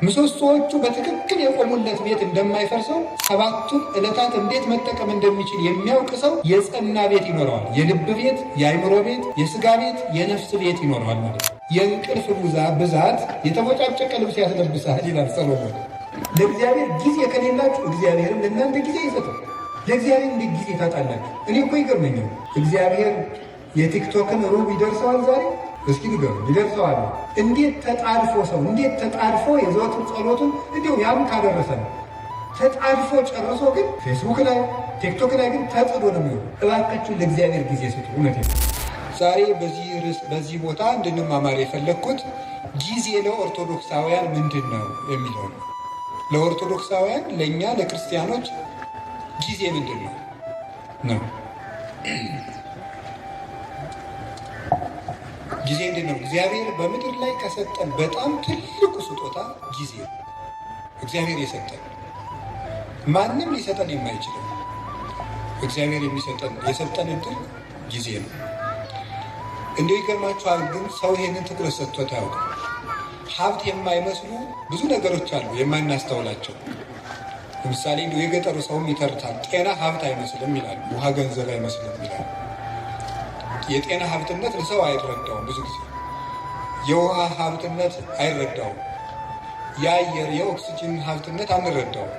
ምሰሶዎቹ በትክክል የቆሙለት ቤት እንደማይፈርሰው ሰባቱን ዕለታት እንዴት መጠቀም እንደሚችል የሚያውቅ ሰው የጸና ቤት ይኖረዋል። የልብ ቤት፣ የአይምሮ ቤት፣ የስጋ ቤት፣ የነፍስ ቤት ይኖረዋል ማለት ነው። የእንቅልፍ ብዛት የተቦጫጨቀ ልብስ ያስለብሳል ይላል ሰሎሞን። ለእግዚአብሔር ጊዜ ከሌላችሁ እግዚአብሔርም ለእናንተ ጊዜ ይሰጣል። ለእግዚአብሔር እንዴት ጊዜ ታጣላችሁ? እኔ እኮ ይገርመኛል። እግዚአብሔር የቲክቶክን ሩብ ይደርሰዋል ዛሬ። እስኪ ንገሩ፣ ይደርሰዋል? እንዴት ተጣድፎ ሰው እንዴት ተጣድፎ የዘወትር ጸሎቱን እንዲሁ ያም ካደረሰ ነው ተጣድፎ ጨርሶ፣ ግን ፌስቡክ ላይ ቲክቶክ ላይ ግን ተጥዶ ነው የሚሆኑ። እባካችሁ ለእግዚአብሔር ጊዜ ስጡ። እውነት ዛሬ በዚህ ቦታ እንድንማማር የፈለግኩት ጊዜ ለኦርቶዶክሳውያን ምንድን ነው የሚለው ነው። ለኦርቶዶክሳውያን ለእኛ ለክርስቲያኖች ጊዜ ምንድን ነው ነው ጊዜ እንዴት ነው? እግዚአብሔር በምድር ላይ ከሰጠን በጣም ትልቁ ስጦታ ጊዜ ነው። እግዚአብሔር የሰጠን ማንም ሊሰጠን የማይችለው እግዚአብሔር የሰጠን እድል ጊዜ ነው። እንዲሁ ይገርማችኋል፣ ግን ሰው ይሄንን ትኩረት ሰጥቶት አያውቅም። ሀብት የማይመስሉ ብዙ ነገሮች አሉ የማናስተውላቸው። ለምሳሌ እንዲሁ የገጠሩ ሰውም ይተርታል። ጤና ሀብት አይመስልም ይላል፣ ውሃ ገንዘብ አይመስልም ይላል። የጤና ሀብትነት ለሰው አይረዳውም። ብዙ ጊዜ የውሃ ሀብትነት አይረዳውም። የአየር የኦክሲጅን ሀብትነት አንረዳውም።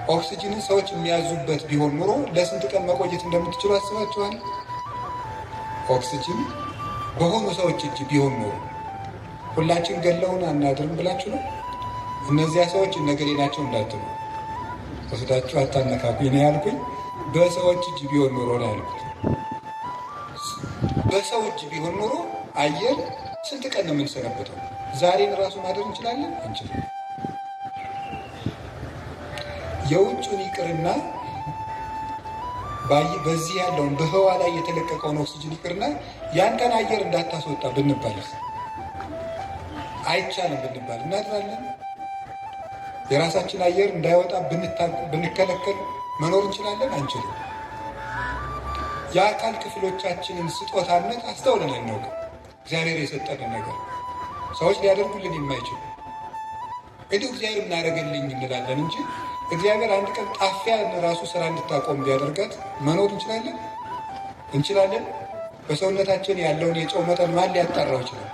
ኦክሲጅንን ሰዎች የሚያዙበት ቢሆን ኑሮ ለስንት ቀን መቆየት እንደምትችሉ አስባችኋል? ኦክሲጅን በሆኑ ሰዎች እጅ ቢሆን ኑሮ ሁላችን ገለውን አናድርም ብላችሁ ነው? እነዚያ ሰዎች እነገሌ ናቸው እንዳትሉ ወስዳችሁ አታነካኩ። እኔ ያልኩኝ በሰዎች እጅ ቢሆን ኑሮ ነው ያልኩት። በሰው እጅ ቢሆን ኖሮ አየር ስንት ቀን ነው የምንሰነበተው? ዛሬን ራሱ ማደር እንችላለን? አንችልም። የውጭን ይቅርና በዚህ ያለውን በህዋ ላይ የተለቀቀውን ኦክሲጅን ይቅርና ያንተን አየር እንዳታስወጣ ብንባል አይቻልም ብንባል እናድራለን? የራሳችን አየር እንዳይወጣ ብንከለከል መኖር እንችላለን? አንችልም። የአካል ክፍሎቻችንን ስጦታነት አስተውለን አናውቅም። እግዚአብሔር የሰጠንን ነገር ሰዎች ሊያደርጉልን የማይችሉ እንዲሁ እግዚአብሔር እናደርግልኝ እንላለን እንጂ እግዚአብሔር አንድ ቀን ጣፊያን ራሱ ስራ እንድታቆም ቢያደርጋት መኖር እንችላለን? እንችላለን? በሰውነታችን ያለውን የጨው መጠን ማን ሊያጣራው ይችላል?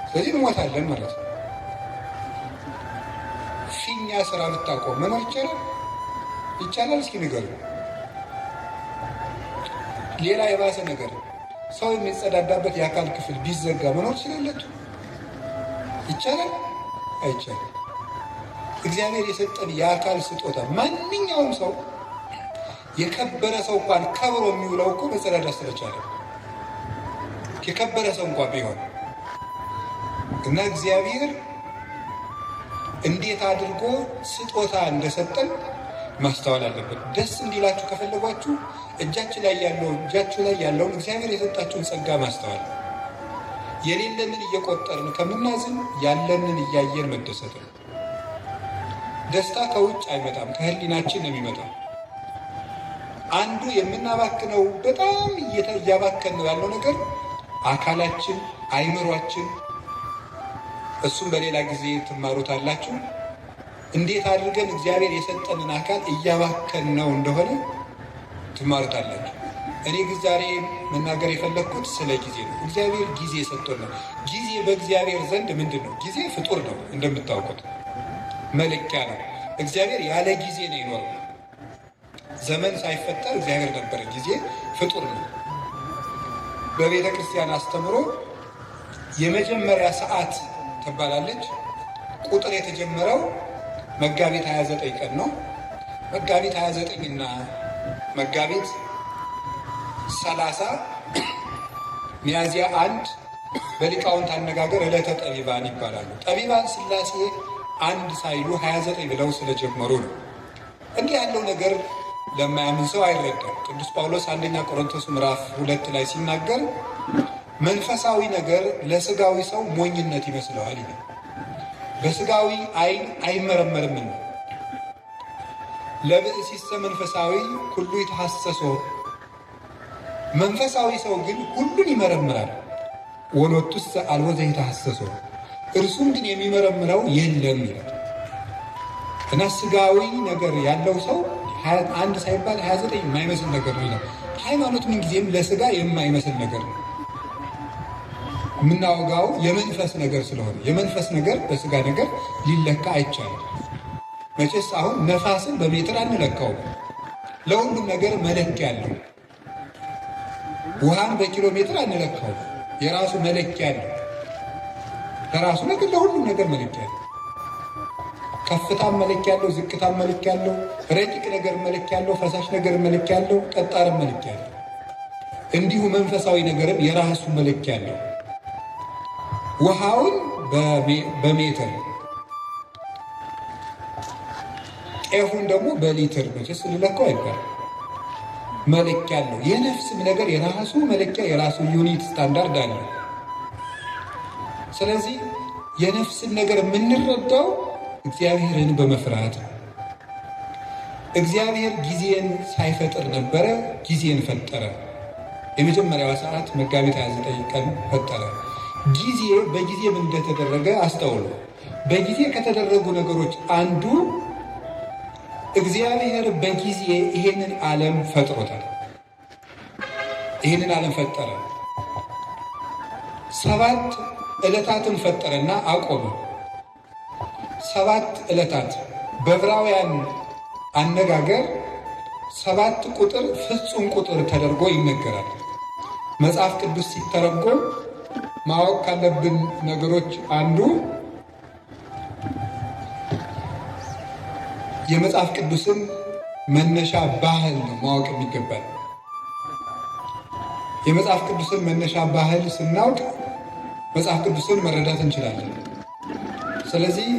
ስለዚህ እንሞታለን ማለት ነው። ፊኛ ስራ ብታቆም መኖር ይቻላል? ይቻላል? እስኪ ንገሩ። ሌላ የባሰ ነገር ሰው የሚጸዳዳበት የአካል ክፍል ቢዘጋ መኖር ይችላላችሁ? ይቻላል? አይቻልም። እግዚአብሔር የሰጠን የአካል ስጦታ ማንኛውም ሰው የከበረ ሰው እንኳን ከብሮ የሚውለው እኮ መጸዳዳት ስለቻለ የከበረ ሰው እንኳን ቢሆን እና እግዚአብሔር እንዴት አድርጎ ስጦታ እንደሰጠን ማስተዋል አለበት። ደስ እንዲላችሁ ከፈለጓችሁ እጃችሁ ላይ ያለውን እግዚአብሔር የሰጣችሁን ጸጋ ማስተዋል፣ የሌለንን እየቆጠርን ከምናዝን ያለንን እያየን መደሰት ነው። ደስታ ከውጭ አይመጣም፣ ከህሊናችን ነው የሚመጣው። አንዱ የምናባክነው በጣም እያባከነው ያለው ነገር አካላችን፣ አይምሯችን። እሱም በሌላ ጊዜ ትማሩታላችሁ። እንዴት አድርገን እግዚአብሔር የሰጠንን አካል እያባከነው እንደሆነ ትማሩታላችሁ። እኔ ግን ዛሬ መናገር የፈለግኩት ስለ ጊዜ ነው። እግዚአብሔር ጊዜ ሰጥቶናል። ጊዜ በእግዚአብሔር ዘንድ ምንድን ነው? ጊዜ ፍጡር ነው፣ እንደምታውቁት መለኪያ ነው። እግዚአብሔር ያለ ጊዜ ነው ይኖረው። ዘመን ሳይፈጠር እግዚአብሔር ነበረ። ጊዜ ፍጡር ነው። በቤተ ክርስቲያን አስተምሮ የመጀመሪያ ሰዓት ትባላለች። ቁጥር የተጀመረው መጋቢት 29 ቀን ነው። መጋቢት 29 እና መጋቢት 30 ሚያዝያ 1 በሊቃውንት አነጋገር ዕለተ ጠቢባን ይባላሉ። ጠቢባን ሥላሴ አንድ ሳይሉ 29 ብለው ስለጀመሩ ነው። እንዲህ ያለው ነገር ለማያምን ሰው አይረዳም። ቅዱስ ጳውሎስ አንደኛ ቆሮንቶስ ምዕራፍ 2 ላይ ሲናገር መንፈሳዊ ነገር ለስጋዊ ሰው ሞኝነት ይመስለዋል ይላል። በስጋዊ ዓይን አይመረመርም ነው። ለብእሲሰ መንፈሳዊ ሁሉ ይተሐሰሶ፣ መንፈሳዊ ሰው ግን ሁሉን ይመረምራል። ወሎቱሰ አልቦ ዘይተሐሰሶ፣ እርሱም ግን የሚመረምረው የለም ይላል እና ስጋዊ ነገር ያለው ሰው 21 ሳይባል 29 የማይመስል ነገር ነው ይላል። ሃይማኖት ምን ጊዜም ለስጋ የማይመስል ነገር ነው። የምናወጋው የመንፈስ ነገር ስለሆነ የመንፈስ ነገር በስጋ ነገር ሊለካ አይቻልም። መቼስ አሁን ነፋስን በሜትር አንለካው። ለሁሉም ነገር መለኪያ አለው። ውሃን በኪሎ ሜትር አንለካው። የራሱ መለኪያ አለው። ለራሱ ነገር ለሁሉም ነገር መለኪያ አለው። ከፍታም መለኪያ አለው፣ ዝቅታም መለኪያ አለው፣ ረቂቅ ነገር መለኪያ አለው፣ ፈሳሽ ነገር መለኪያ አለው፣ ጠጣርም መለኪያ አለው። እንዲሁ መንፈሳዊ ነገርም የራሱ መለኪያ አለው። ውሃውን በሜትር ጤፉን ደግሞ በሊትር መቼስ ልለካው አይባልም። መለኪያ አለው። የነፍስም ነገር የራሱ መለኪያ የራሱ ዩኒት ስታንዳርድ አለው። ስለዚህ የነፍስን ነገር የምንረዳው እግዚአብሔርን በመፍራት ነው። እግዚአብሔር ጊዜን ሳይፈጥር ነበረ፣ ጊዜን ፈጠረ። የመጀመሪያዋ ሰዓት መጋቢት 29 ቀን ፈጠረ። ጊዜ በጊዜ ምን እንደተደረገ አስተውሉ። በጊዜ ከተደረጉ ነገሮች አንዱ እግዚአብሔር በጊዜ ይሄንን ዓለም ፈጥሮታል። ይሄንን ዓለም ፈጠረ። 7 ዕለታትን ፈጠረና አቆመ። 7 ዕለታት በዕብራውያን አነጋገር 7 ቁጥር ፍጹም ቁጥር ተደርጎ ይነገራል። መጽሐፍ ቅዱስ ሲተረጎም ማወቅ ካለብን ነገሮች አንዱ የመጽሐፍ ቅዱስን መነሻ ባህል ነው ማወቅ የሚገባል። የመጽሐፍ ቅዱስን መነሻ ባህል ስናውቅ መጽሐፍ ቅዱስን መረዳት እንችላለን። ስለዚህ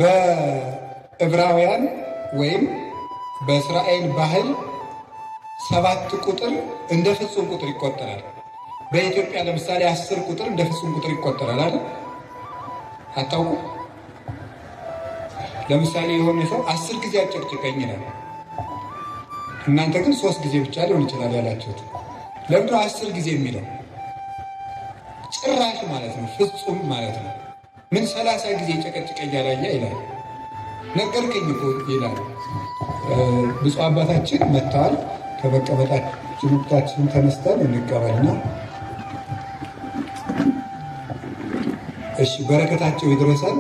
በዕብራውያን ወይም በእስራኤል ባህል 7 ቁጥር እንደ ፍጹም ቁጥር ይቆጠራል። በኢትዮጵያ ለምሳሌ 10 ቁጥር እንደ ፍጹም ቁጥር ይቆጠራል አይደል? አታውቁም? ለምሳሌ የሆነ ሰው 10 ጊዜ አጨቅጭቀኝ ይላል። እናንተ ግን 3 ጊዜ ብቻ ሊሆን ይችላል ያላችሁት። ለምንድነው 10 ጊዜ የሚለው? ጭራሽ ማለት ነው፣ ፍጹም ማለት ነው። ምን 30 ጊዜ ጨቀጭቀኝ ያላየ ይላል። ነገርከኝ እኮ ይላል። ብፁዕ አባታችን መጥተዋል። ከመቀመጣችን ተነስተን እንቀበልና እሺ፣ በረከታቸው ይድረሰን።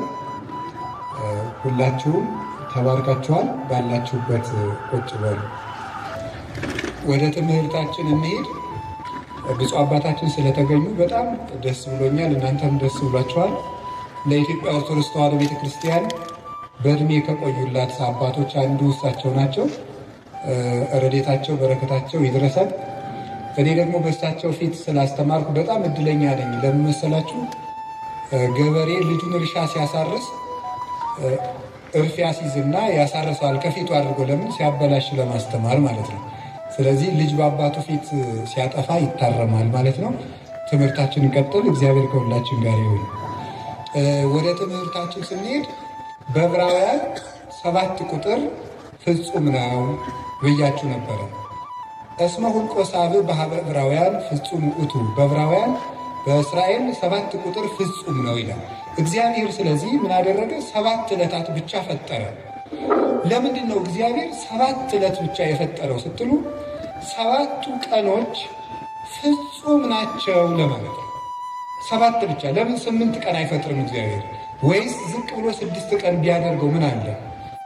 ሁላችሁም ተባርካችኋል። ባላችሁበት ቁጭ በሉ። ወደ ትምህርታችን እንሄድ። ብፁዕ አባታችን ስለተገኙ በጣም ደስ ብሎኛል። እናንተም ደስ ብሏችኋል። ለኢትዮጵያ ኦርቶዶክስ ተዋሕዶ ቤተክርስቲያን በእድሜ ከቆዩላት አባቶች አንዱ እሳቸው ናቸው። ረድኤታቸው በረከታቸው ይድረሰን። እኔ ደግሞ በእሳቸው ፊት ስላስተማርኩ በጣም እድለኛ ነኝ። ለምን መሰላችሁ? ገበሬ ልጁን እርሻ ሲያሳርስ እርፍ ያስይዝና ያሳርሰዋል ከፊቱ አድርጎ። ለምን? ሲያበላሽ ለማስተማር ማለት ነው። ስለዚህ ልጅ በአባቱ ፊት ሲያጠፋ ይታረማል ማለት ነው። ትምህርታችን እንቀጥል። እግዚአብሔር ከሁላችን ጋር ይሁን። ወደ ትምህርታችን ስንሄድ በዕብራውያን 7 ቁጥር ፍጹም ነው ብያችሁ ነበረ። እስመ ሁልቆ ሳብዕ በኀበ ዕብራውያን ፍጹም ውእቱ። በዕብራውያን በእስራኤል 7 ቁጥር ፍጹም ነው ይላል እግዚአብሔር። ስለዚህ ምን አደረገ? 7 ዕለታት ብቻ ፈጠረ። ለምንድን ነው እግዚአብሔር 7 ዕለት ብቻ የፈጠረው ስትሉ፣ 7ቱ ቀኖች ፍጹም ናቸው ለማለት ነው። 7 ብቻ። ለምን 8 ቀን አይፈጥርም እግዚአብሔር? ወይስ ዝቅ ብሎ 6 ቀን ቢያደርገው ምን አለ?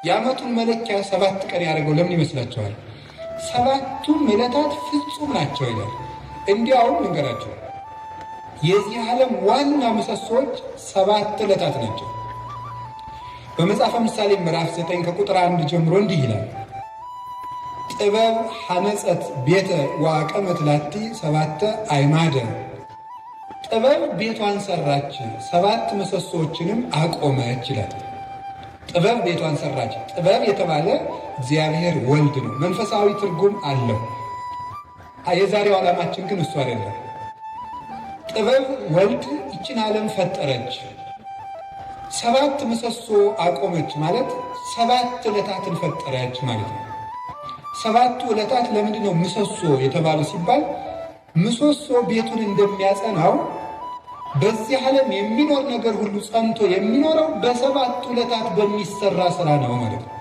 የዓመቱን መለኪያ 7 ቀን ያደርገው ለምን ይመስላችኋል? 7ቱም ዕለታት ፍጹም ናቸው ይላል። እንዲያውም ልንገራቸው፣ የዚህ ዓለም ዋና ምሰሶዎች 7 ዕለታት ናቸው። በመጽሐፈ ምሳሌ ምዕራፍ 9 ከቁጥር 1 ጀምሮ እንዲህ ይላል፣ ጥበብ ሐነጸት ቤተ ወአቀመት ላቲ 7 አዕማደ። ጥበብ ቤቷን ሰራች 7 ምሰሶዎችንም አቆመች ይላል። ጥበብ ቤቷን ሰራች። ጥበብ የተባለ እግዚአብሔር ወልድ ነው። መንፈሳዊ ትርጉም አለው። የዛሬው ዓላማችን ግን እሱ አይደለም። ጥበብ ወልድ ይችን ዓለም ፈጠረች፣ 7 ምሰሶ አቆመች ማለት 7 ዕለታትን ፈጠረች ማለት ነው። 7ቱ ዕለታት ለምንድን ነው ምሰሶ የተባሉ ሲባል፣ ምሰሶ ቤቱን እንደሚያጸናው በዚህ ዓለም የሚኖር ነገር ሁሉ ጸንቶ የሚኖረው በሰባቱ ዕለታት በሚሰራ ስራ ነው ማለት ነው።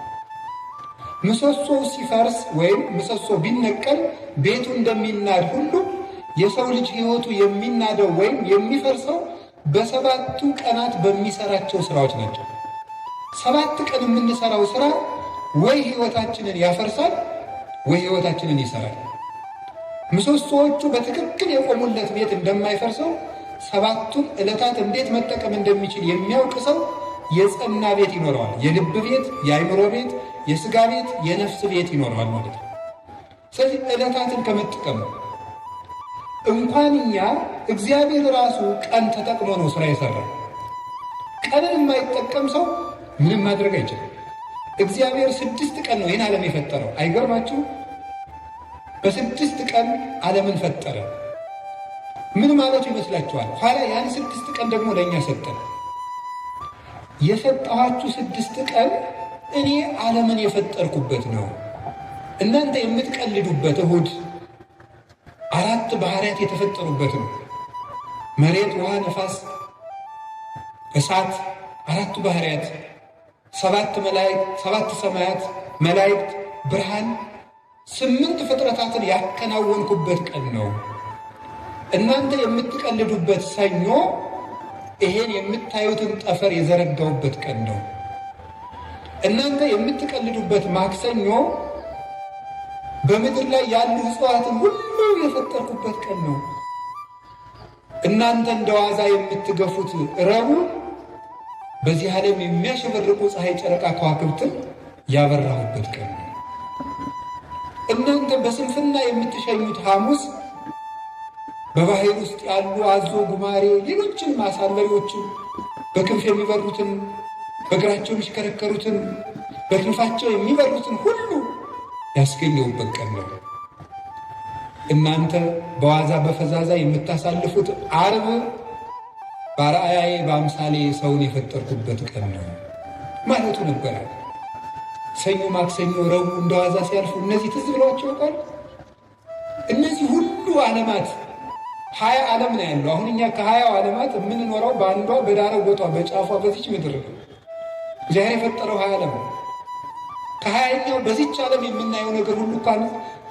ምሰሶው ሲፈርስ ወይም ምሰሶ ቢነቀል ቤቱ እንደሚናድ ሁሉ የሰው ልጅ ሕይወቱ የሚናደው ወይም የሚፈርሰው በሰባቱ ቀናት በሚሰራቸው ስራዎች ናቸው። 7 ቀን የምንሰራው ስራ ወይ ሕይወታችንን ያፈርሳል ወይ ሕይወታችንን ይሰራል። ምሰሶዎቹ በትክክል የቆሙለት ቤት እንደማይፈርሰው 7ቱን ዕለታት እንዴት መጠቀም እንደሚችል የሚያውቅ ሰው የጸና ቤት ይኖረዋል። የልብ ቤት፣ የአእምሮ ቤት፣ የሥጋ ቤት፣ የነፍስ ቤት ይኖረዋል ማለት ነው። ስለዚህ ዕለታትን ከመጠቀም እንኳን እኛ እግዚአብሔር ራሱ ቀን ተጠቅሞ ነው ስራ የሰራው። ቀንን የማይጠቀም ሰው ምንም ማድረግ አይችልም። እግዚአብሔር 6 ቀን ነው ይህን ዓለም የፈጠረው። አይገርማችሁ? በ6 ቀን ዓለምን ፈጠረ። ምን ማለቱ ይመስላችኋል? ኋላ ያን 6 ቀን ደግሞ ለእኛ ሰጠን። የሰጠኋችሁ 6 ቀን እኔ ዓለምን የፈጠርኩበት ነው። እናንተ የምትቀልዱበት እሁድ 4 ባህርያት የተፈጠሩበት ነው። መሬት፣ ውሃ፣ ነፋስ፣ እሳት 4 ባህርያት፣ 7 መላእክት፣ 7 ሰማያት፣ መላእክት፣ ብርሃን 8 ፍጥረታትን ያከናወንኩበት ቀን ነው። እናንተ የምትቀልዱበት ሰኞ ይሄን የምታዩትን ጠፈር የዘረጋውበት ቀን ነው። እናንተ የምትቀልዱበት ማክሰኞ በምድር ላይ ያሉ እጽዋትን ሁሉ የፈጠርኩበት ቀን ነው። እናንተ እንደ ዋዛ የምትገፉት ረቡዕ በዚህ ዓለም የሚያሸበርቁ ፀሐይ፣ ጨረቃ፣ ከዋክብትን ያበራሁበት ቀን ነው። እናንተ በስንፍና የምትሸኙት ሐሙስ በባህር ውስጥ ያሉ አዞ፣ ጉማሬ፣ ሌሎችን አሳለሪዎችን በክንፍ የሚበሩትን በእግራቸው የሚሽከረከሩትን በክንፋቸው የሚበሩትን ሁሉ ያስገኘሁበት ቀን ነው። እናንተ በዋዛ በፈዛዛ የምታሳልፉት ዓርብ በአርአያዬ በአምሳሌ ሰውን የፈጠርኩበት ቀን ነው ማለቱ ነበረ። ሰኞ፣ ማክሰኞ፣ ረቡዕ እንደ ዋዛ ሲያልፉ እነዚህ ትዝ ብሏቸው ያውቃል? እነዚህ ሁሉ ዓለማት 20 ዓለም ነው ያለው። አሁን እኛ ከ20 ዓለማት የምንኖረው በአንዷ በዳረ ቦቷ በጫፏ በዚች ምድር ነው። እግዚአብሔር የፈጠረው 20 ዓለም ነው። ከ20ኛው በዚች ዓለም የምናየው ነገር ሁሉ እንኳን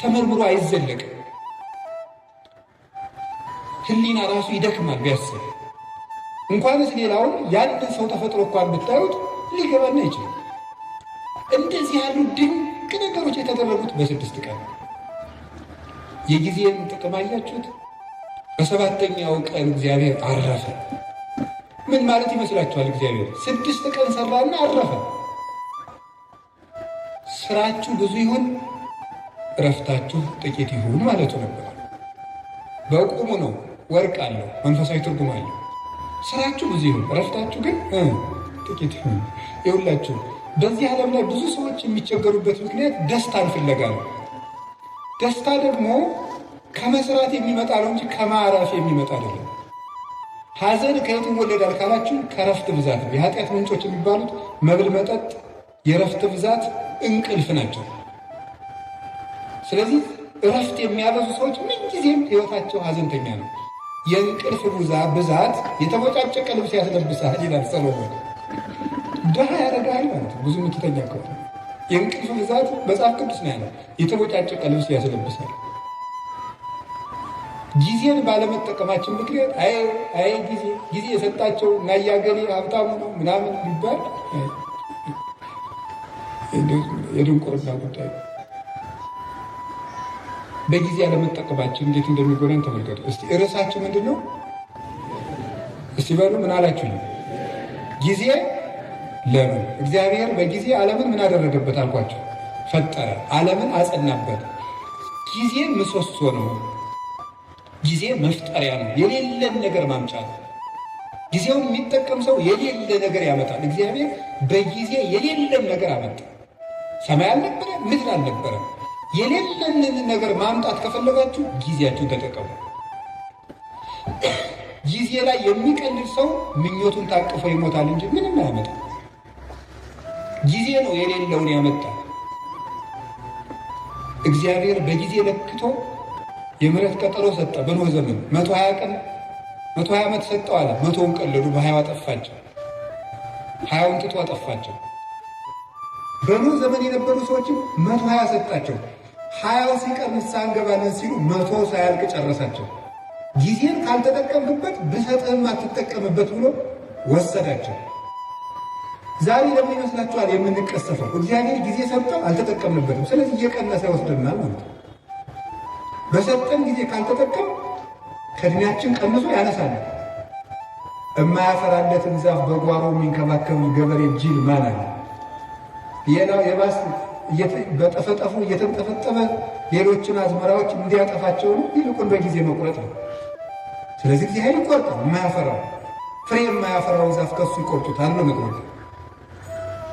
ተመርምሮ አይዘለቅም። ሕሊና ራሱ ይደክማል ቢያስብ። እንኳንስ ሌላውን ያንን ሰው ተፈጥሮ እንኳን ብታዩት ሊገባና ይችላል። እንደዚህ ያሉ ድንቅ ነገሮች የተደረጉት በ6 ቀን። የጊዜን ጥቅም አያችሁት? በ7ኛው ቀን እግዚአብሔር አረፈ። ምን ማለት ይመስላችኋል? እግዚአብሔር 6 ቀን ሰራና አረፈ። ስራችሁ ብዙ ይሁን እረፍታችሁ ጥቂት ይሁን ማለቱ ነበር። በቁሙ ነው። ወርቅ አለው፣ መንፈሳዊ ትርጉም አለው። ስራችሁ ብዙ ይሁን እረፍታችሁ ግን ጥቂት ይሁን። ይሁላችሁ በዚህ ዓለም ላይ ብዙ ሰዎች የሚቸገሩበት ምክንያት ደስታን ፍለጋ ነው። ደስታ ደግሞ ከመስራት የሚመጣ ነው እንጂ ከማረፍ የሚመጣ አይደለም። ሐዘን ከየት ይወለዳል ካላችሁ ከረፍት ብዛት ነው። የኃጢአት ምንጮች የሚባሉት መብል፣ መጠጥ፣ የረፍት ብዛት፣ እንቅልፍ ናቸው። ስለዚህ እረፍት የሚያበዙ ሰዎች ምንጊዜም ሕይወታቸው ሐዘንተኛ ነው። የእንቅልፍ ብዛት የተቦጫጨቀ ልብስ ያስለብሳል ይላል ሰሎሞን። ድሃ ያደርጋል ማለት ብዙ ምትተኛ ከሆነ። የእንቅልፍ ብዛት መጽሐፍ ቅዱስ ነው ያለው፣ የተቦጫጨቀ ልብስ ያስለብሳል። ጊዜን ባለመጠቀማችን ምክንያት አይ ጊዜ የሰጣቸው እና ያገሌ ሀብታሙ ነው ምናምን ቢባል የድንቁርና ጉዳይ። በጊዜ ያለመጠቀማችን እንዴት እንደሚጎዳን ተመልከቱ። እስቲ ርዕሳችን ምንድን ነው? እስቲ በሉ ምን አላችሁ? ጊዜ ለምን? እግዚአብሔር በጊዜ ዓለምን ምን አደረገበት አልኳቸው? ፈጠረ። ዓለምን አጸናበት። ጊዜ ምሰሶ ነው። ጊዜ መፍጠሪያ ነው። የሌለን ነገር ማምጫ ነው። ጊዜውን የሚጠቀም ሰው የሌለ ነገር ያመጣል። እግዚአብሔር በጊዜ የሌለን ነገር አመጣ። ሰማይ አልነበረ፣ ምድር አልነበረ። የሌለንን ነገር ማምጣት ከፈለጋችሁ ጊዜያችሁን ተጠቀሙ። ጊዜ ላይ የሚቀልድ ሰው ምኞቱን ታቅፎ ይሞታል እንጂ ምንም አያመጣም። ጊዜ ነው የሌለውን ያመጣ። እግዚአብሔር በጊዜ ለክቶ የምህረት ቀጠሮ ሰጠ። በኖህ ዘመን 120 ቀን 120 ዓመት ሰጠው አለ። 100ውን ቀለዱ፣ በ20 አጠፋቸው። 20ውን ትቶ አጠፋቸው። በኖህ ዘመን የነበሩ ሰዎችም 120 ሰጣቸው። 20 ሲቀር ንስሐ እንገባለን ሲሉ 100 ሳያልቅ ጨረሳቸው። ጊዜን ካልተጠቀምክበት ብሰጥህም አትጠቀምበት ብሎ ወሰዳቸው። ዛሬ ለምን ይመስላችኋል የምንቀሰፈው? እግዚአብሔር ጊዜ ሰጠው አልተጠቀምንበትም። ስለዚህ እየቀነሰ ይወስደናል ማለት ነው። በሰጠን ጊዜ ካልተጠቀም ከእድሜያችን ቀንሶ ያነሳናል። የማያፈራለትን ዛፍ በጓሮ የሚንከባከቡ ገበሬ ጅል ማን አለ? የባስ በጠፈጠፉ እየተንጠፈጠፈ ሌሎችን አዝመራዎች እንዲያጠፋቸው ነው። ይልቁን በጊዜ መቁረጥ ነው። ስለዚህ እግዚአብሔር ይቆርጣል። የማያፈራው ፍሬ የማያፈራውን ዛፍ ከሱ ይቆርጡታል ነው ነገሩ።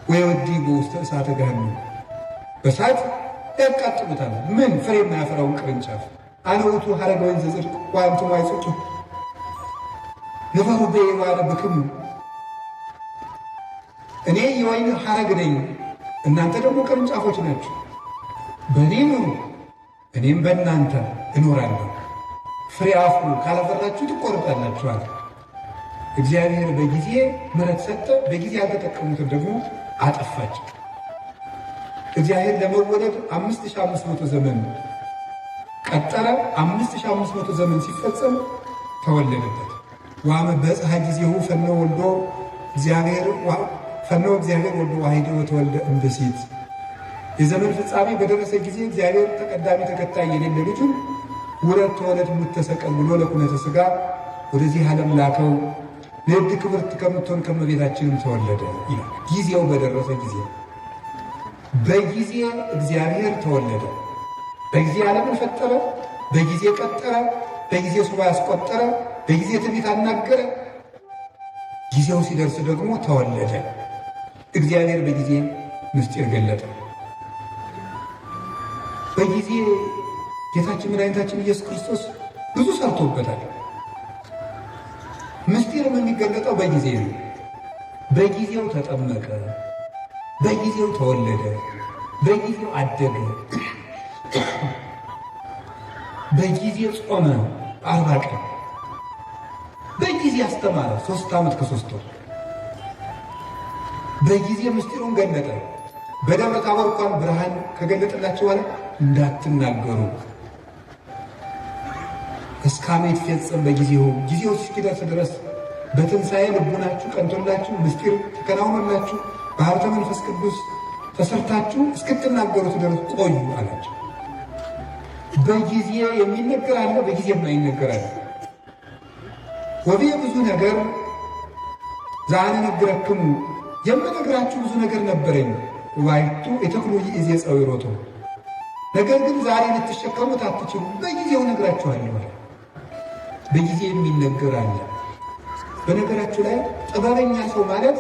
ወይወዲጉ ውስተ እሳተ ገሃነም፣ በእሳት ያቃጥሉታል። ምን ፍሬ የማያፈራውን ቅርንጫፍ። አነ ውእቱ ሐረገ ወይንዘ ጽድቅ ወአንትሙ አይጽድቁ ንፈሩ በየዋነ ብክሙ፣ እኔ የወይን ሐረግ ነኝ፣ እናንተ ደግሞ ቅርንጫፎች ናችሁ። በእኔ ኑሩ፣ እኔም በእናንተ እኖራለሁ። ፍሬ አፍሩ፣ ካላፈራችሁ ትቆርጣላችኋል። እግዚአብሔር በጊዜ ምሕረት ሰጠ፣ በጊዜ ያልተጠቀሙትን ደግሞ አጠፋቸው። እግዚአብሔር ለመወለድ 5500 ዘመን ቀጠረ። 5500 ዘመን ሲፈጸም ተወለደበት። ዋመ በጽሐ ጊዜሁ ፈኖ ወልዶ እግዚአብሔር ወልዶ ዋሕደ ወተወልደ እምብእሲት። የዘመን ፍጻሜ በደረሰ ጊዜ እግዚአብሔር ተቀዳሚ ተከታይ የሌለ ልጁን ውረድ ተወለድ ሙት ተሰቀል ብሎ ለኩነተ ሥጋ ወደዚህ ዓለም ላከው። ንዕድ ክብርት ከምትሆን ከመቤታችንም ተወለደ ይላል። ጊዜው በደረሰ ጊዜ በጊዜ እግዚአብሔር ተወለደ። በጊዜ ዓለምን ፈጠረ፣ በጊዜ ቀጠረ፣ በጊዜ ሱባዔ አስቆጠረ፣ በጊዜ ትንቢት አናገረ። ጊዜው ሲደርስ ደግሞ ተወለደ። እግዚአብሔር በጊዜ ምስጢር ገለጠ። በጊዜ ጌታችን መድኃኒታችን ኢየሱስ ክርስቶስ ብዙ ሰርቶበታል። ምስጢርም የሚገለጠው በጊዜ ነው። በጊዜው ተጠመቀ፣ በጊዜው ተወለደ፣ በጊዜው አደገ፣ በጊዜ ጾመ 40 ቀን፣ በጊዜ አስተማረ 3 ዓመት ከ3 ወር፣ በጊዜ ምስጢሩን ገለጠ። በደብረ ታቦር እንኳን ብርሃን ከገለጠላቸው በኋላ እንዳትናገሩ እስካሜ ይትፈጸም በጊዜው፣ ጊዜው እስኪደርስ ድረስ በትንሣኤ ልቡናችሁ ቀንቶላችሁ ምስጢር ተከናውኖላችሁ በሀብተ መንፈስ ቅዱስ ተሰርታችሁ እስክትናገሩት ድረስ ቆዩ አላቸው። በጊዜ የሚነገር አለ፣ በጊዜ የማይነገር አለ። ወቤ ብዙ ነገር ዘአነግረክሙ፣ የምነግራችሁ ብዙ ነገር ነበረኝ። ዋይቱ የተክሉ ይእዜ ጸዊሮቱ፣ ነገር ግን ዛሬ ልትሸከሙት አትችሉ፣ በጊዜው ነግራችኋለሁ። በጊዜ የሚነገር አለ። በነገራችሁ ላይ ጥበበኛ ሰው ማለት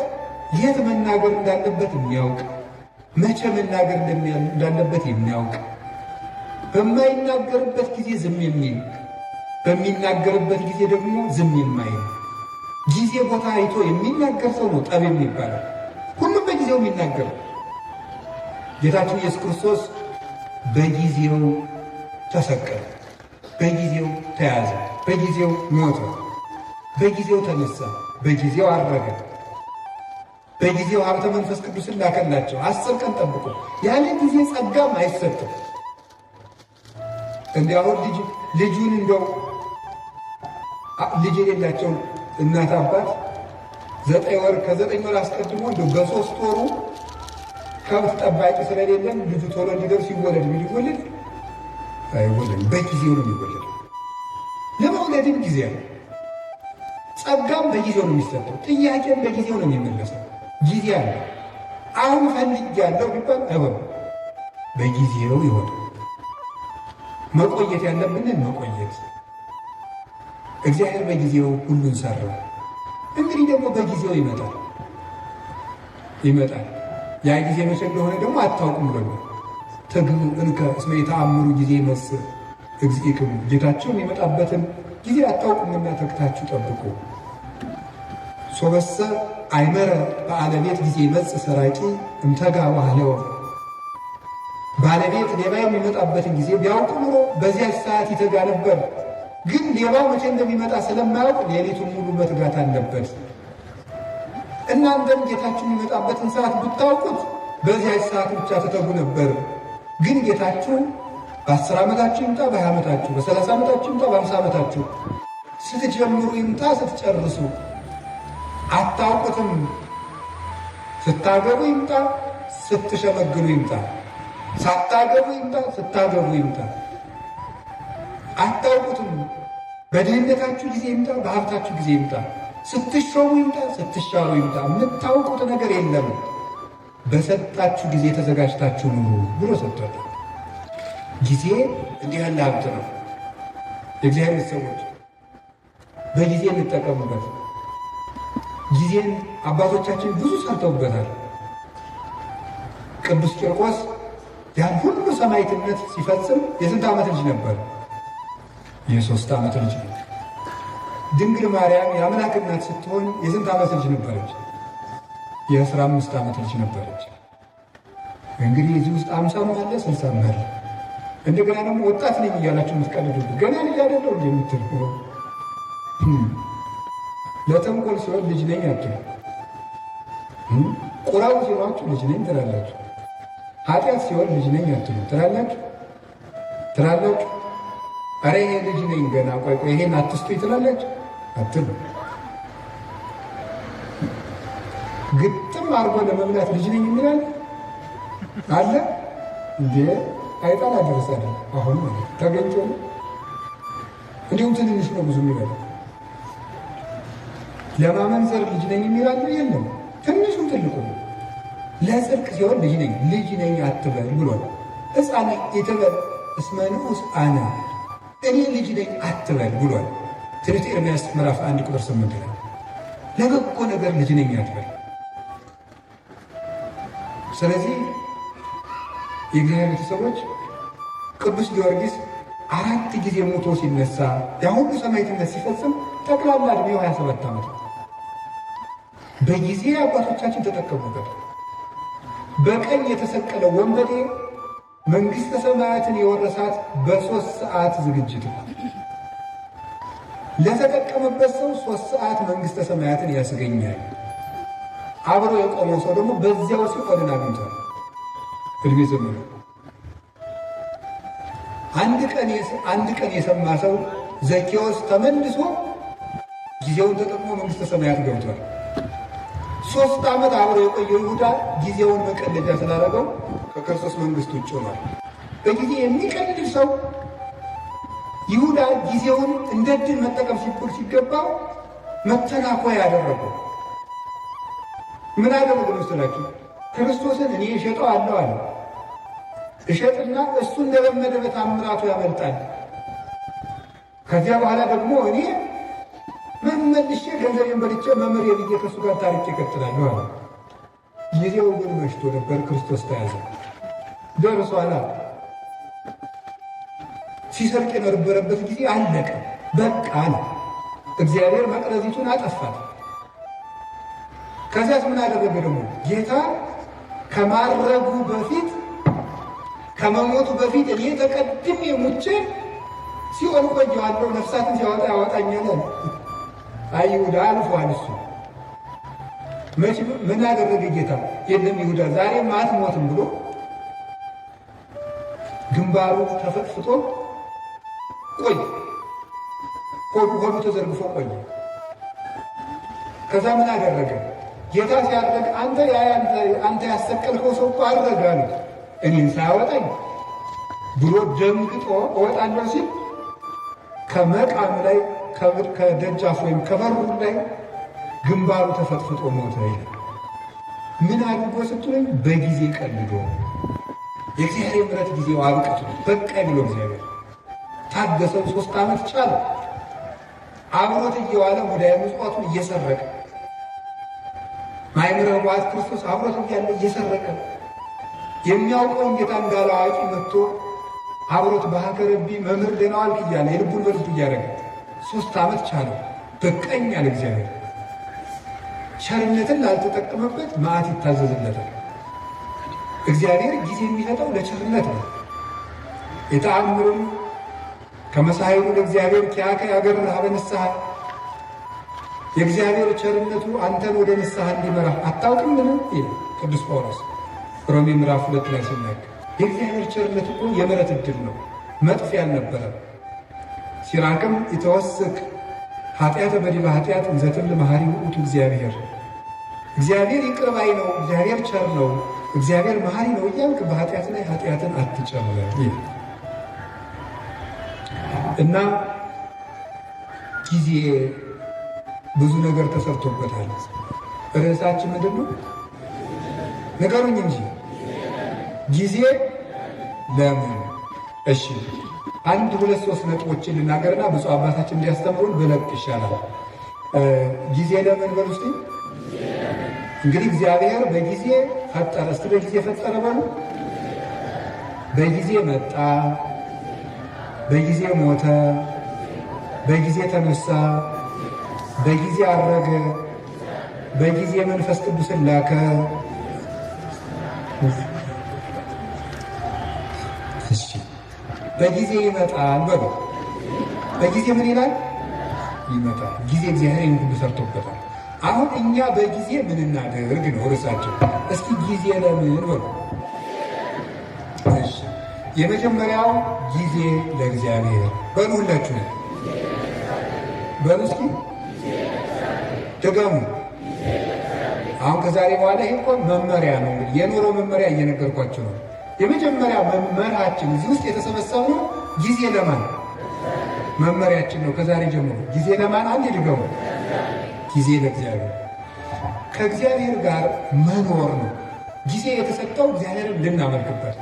የት መናገር እንዳለበት የሚያውቅ፣ መቼ መናገር እንዳለበት የሚያውቅ፣ በማይናገርበት ጊዜ ዝም የሚል፣ በሚናገርበት ጊዜ ደግሞ ዝም የማይል፣ ጊዜ ቦታ አይቶ የሚናገር ሰው ነው ጠቢብ የሚባለው። ሁሉም በጊዜው የሚናገር። ጌታችን ኢየሱስ ክርስቶስ በጊዜው ተሰቀለ፣ በጊዜው ተያዘ፣ በጊዜው ሞተ፣ በጊዜው ተነሳ፣ በጊዜው አረገ፣ በጊዜው ሀብተ መንፈስ ቅዱስን ላከላቸው። 10 ቀን ጠብቆ ያለ ጊዜ ጸጋም አይሰጥም። እንዲያውም ልጁን እንደው ልጅ የሌላቸው እናት አባት 9 ወር ከ9 ወር አስቀድሞ እንደው በ3 ወሩ ከብት ጠባቂ ስለሌለን ልጁ ቶሎ እንዲደርስ ይወለድ ቢል ይወለድ አይወለድም። በጊዜው ነው የሚወለድ። ለመውለድም ጊዜ ነው። ጸጋም በጊዜው ነው የሚሰጠው። ጥያቄም በጊዜው ነው የሚመለሰው። ጊዜ አለ። አሁን ፈልጌያለሁ ቢባል አይሆንም፣ በጊዜው ይሆናል። መቆየት ያለብንን መቆየት። እግዚአብሔር በጊዜው ሁሉን ሰራ። እንግዲህ ደግሞ በጊዜው ይመጣል። ያ ጊዜ መቼ እንደሆነ ደግሞ አታውቁም ብሎ ትግሉ እንከ እስመ የተአምሩ ጊዜ ይመስል እግዚእክሙ፣ ጌታቸው የሚመጣበትን ጊዜ አታውቁምና ተግታችሁ ጠብቁ። ሶበሰ አይመረ በአለቤት ጊዜ ይመጽእ ሰራቂ እምተጋ ባህለው፣ ባለቤት ሌባ የሚመጣበትን ጊዜ ቢያውቁ ኑሮ በዚያ ሰዓት ይተጋ ነበር። ግን ሌባው መቼ እንደሚመጣ ስለማያውቅ ሌሊቱን ሙሉ መትጋት አለበት። እናንተም ጌታችሁ የሚመጣበትን ሰዓት ብታውቁት በዚያች ሰዓት ብቻ ትተጉ ነበር። ግን ጌታችሁ በ10 ዓመታችሁ ይምጣ፣ በ20 ዓመታችሁ፣ በ30 ዓመታችሁ ይምጣ፣ በ50 ዓመታችሁ፣ ስትጀምሩ ይምጣ፣ ስትጨርሱ አታውቁትም። ስታገቡ ይምጣ፣ ስትሸመግሉ ይምጣ፣ ሳታገቡ ይምጣ፣ ስታገቡ ይምጣ። አታውቁትም። በድህነታችሁ ጊዜ ይምጣ፣ በሀብታችሁ ጊዜ ይምጣ፣ ስትሾሙ ይምጣ፣ ስትሻሩ ይምጣ። የምታውቁት ነገር የለም። በሰጣችሁ ጊዜ ተዘጋጅታችሁ ኑሩ ብሎ ሰጥቷል። ጊዜ እንዲህ ያለ ሀብት ነው። የእግዚአብሔር ሰዎች በጊዜ እንጠቀሙበት። ጊዜን አባቶቻችን ብዙ ሰርተውበታል። ቅዱስ ቂርቆስ ያን ሁሉ ሰማዕትነት ሲፈጽም የስንት ዓመት ልጅ ነበር? የ3 ዓመት ልጅ ነው። ድንግል ማርያም የአምላክ እናት ስትሆን የስንት ዓመት ልጅ ነበረች? የ15 ዓመት ልጅ ነበረች። እንግዲህ እዚህ ውስጥ 50 አለ 60 አለ። እንደገና ደግሞ ወጣት ነኝ እያላችሁ የምትቀልዱ ገና ልጅ አይደለሁ እንጂ የምትል ለተንኮል ሲሆን ልጅ ነኝ አትሉ። ቁራው ሲሏችሁ ልጅ ነኝ ትላላችሁ። ኃጢአት ሲሆን ልጅ ነኝ አትሉ። ትላላችሁ። አረ ይሄ ልጅ ነኝ ገና ቆይ ይሄን አትስጡኝ ትላላችሁ አትሉ። ግጥም አድርጎ ለመብላት ልጅ ነኝ የሚላል አለ እንዴ? አይጣል አደረሰን አሁን ማለት ተገኝቶ ነው። እንዲሁም ትንንሽ ነው ብዙ የሚበላ ለማመንዘር ልጅ ነኝ የሚላል የለም። ትንሹም ትልቁ ለጽድቅ ሲሆን ልጅ ነኝ አትበል ብሏል። ሕፃን የተበል እስመ ንዑስ አነ እኔ ልጅ ነኝ አትበል ብሏል። ትንቢተ ኤርምያስ ምዕራፍ 1 ቁጥር 8 ላይ ለበጎ ነገር ልጅ ነኝ አትበል። ስለዚህ የእግዚአብሔር ቤተሰቦች ቅዱስ ጊዮርጊስ 4 ጊዜ ሞቶ ሲነሳ ያሁሉ ሰማዕትነት ሲፈጽም ጠቅላላ ዕድሜው 27 ዓመት። በጊዜ አባቶቻችን ተጠቀሙበት። በቀኝ የተሰቀለው ወንበዴ መንግሥተ ሰማያትን የወረሳት በ3 ሰዓት ዝግጅት ነው። ለተጠቀመበት ሰው 3 ሰዓት መንግሥተ ሰማያትን ያስገኛል። አብሮ የቆመው ሰው ደግሞ በዚያው ሲኦልን አግኝቷል። እድሜ ዘመኑ አንድ ቀን የሰማ ሰው ዘኬዎስ ተመልሶ ጊዜውን ተጠቅሞ መንግሥተ ሰማያት ገብቷል። 3 ዓመት አብሮ የቆየው ይሁዳ ጊዜውን መቀለጃ ስላደረገው ከክርስቶስ መንግሥት ውጭ ሆኗል። በጊዜ የሚቀልድ ሰው ይሁዳ ጊዜውን እንደ ድል መጠቀም ሲገባው መተናኮያ ያደረገው ምን አደረገ መሰላችሁ? ክርስቶስን እኔ እሸጠው አለው አለ። እሸጥና እሱ እንደለመደ በታምራቱ ያመልጣል። ከዚያ በኋላ ደግሞ እኔ መመልሼ ገንዘቤን በልቼ መምህር የብዬ ከእሱ ጋር ታሪክ ይቀጥላለሁ አለ። ጊዜው ግን መሽቶ ነበር። ክርስቶስ ተያዘ። ደርሷል። ሲሰርቅ የነበረበት ጊዜ አለቀ። በቃ ነው። እግዚአብሔር መቅረዚቱን አጠፋት። ከዚያስ ምን አደረገ ደግሞ? ጌታ ከማረጉ በፊት ከመሞቱ በፊት እኔ ተቀድሜ ሙቼ ሲኦል ቆየዋለሁ፣ ነፍሳትን ሲያወጣ ያወጣኛል። አይ ይሁዳ አልፏል። እሱ መቼ ምን አደረገ ጌታ? የለም ይሁዳ ዛሬም አትሞትም ብሎ ግንባሩ ተፈጥፍጦ ቆይ፣ ሆዱ ተዘርግፎ ቆየ። ከዛ ምን አደረገ ጌታ? ሲያደርግ አንተ ያሰቀልከው ሰው እኮ አደረገ አሉት። እኔን ሳያወጣኝ ብሎ ደንግጦ እወጣለሁ ሲል ከመቃኑ ላይ ከደጃፍ ወይም ከበሩ ላይ ግንባሩ ተፈጥፍጦ ሞተ ይላል። ምን አድርጎ ስትለኝ በጊዜ ቀልዶ የእግዚአብሔር ምሕረት ጊዜው አብቅቶ በቃ ብሎ እግዚአብሔር ታገሰው። 3 ዓመት ቻለ። አብሮት እየዋለ ሙዳየ ምጽዋቱን እየሰረቀ ማይምረ ዋት ክርስቶስ አብሮት እያለ እየሰረቀ የሚያውቀውን ጌታ እንዳለ አዋቂ መጥቶ አብሮት በሀከረቢ መምህር ደህና ዋልክ እያለ የልቡን በልቱ እያደረገ 3 ዓመት ቻለው። በቃኝ አለ እግዚአብሔር። ቸርነትን ላልተጠቀመበት መዓት ይታዘዝለታል። እግዚአብሔር ጊዜ የሚሰጠው ለቸርነት ነው። የተአምርም ከመሳይሉ ለእግዚአብሔር ኪያከ ያገርህ ሀበ ንስሐ የእግዚአብሔር ቸርነቱ አንተን ወደ ንስሐ እንዲመራ አታውቅምን? ይላል ቅዱስ ጳውሎስ ሮሜ ምዕራፍ 2 ላይ ሲናገር የእግዚአብሔር ቸርነት እኮ የምሕረት ዕድል ነው፣ መጥፊያ አልነበረም። ሲራክም ይተወስክ ኃጢአተ በዲበ ኃጢአት እንዘ ትብል መሐሪ ውእቱ እግዚአብሔር። እግዚአብሔር ይቅር ባይ ነው፣ እግዚአብሔር ቸር ነው፣ እግዚአብሔር መሐሪ ነው እያልክ በኃጢአት ላይ ኃጢአትን አትጨምር ይላል እና ጊዜ ብዙ ነገር ተሰርቶበታል። ርዕሳችን ምንድን ነው? ንገሩኝ እንጂ ጊዜ ለምን? እሺ አንድ ሁለት ሶስት ነጥቦችን ልናገርና ብፁዕ አባታችን እንዲያስተምሩን ብለቅ ይሻላል። ጊዜ ለምን በሉ እስቲ። እንግዲህ እግዚአብሔር በጊዜ ፈጠረ። እስቲ በጊዜ ፈጠረ በሉ። በጊዜ መጣ፣ በጊዜ ሞተ፣ በጊዜ ተነሳ፣ በጊዜ አረገ፣ በጊዜ መንፈስ ቅዱስን ላከ። እሺ በጊዜ ይመጣል በሉ። በጊዜ ምን ይላል? ይመጣል። ጊዜ እግዚአብሔር ይህን ሁሉ ሰርቶበታል። አሁን እኛ በጊዜ ምን እናደርግ ነው ርዕሳችን። እስኪ ጊዜ ለምን በሉ። እሺ የመጀመሪያው ጊዜ ለእግዚአብሔር በሉ። ሁላችሁ በሉ እስኪ ደገሙ። አሁን ከዛሬ በኋላ ይሄ እኮ መመሪያ ነው፣ እንግዲህ የኑሮ መመሪያ እየነገርኳቸው ነው። የመጀመሪያ መመሪያችን እዚህ ውስጥ የተሰበሰብነው ጊዜ ለማን መመሪያችን ነው። ከዛሬ ጀምሮ ጊዜ ለማን አንድ ድገሙ። ጊዜ ለእግዚአብሔር፣ ከእግዚአብሔር ጋር መኖር ነው። ጊዜ የተሰጠው እግዚአብሔርን ልናመልክበት።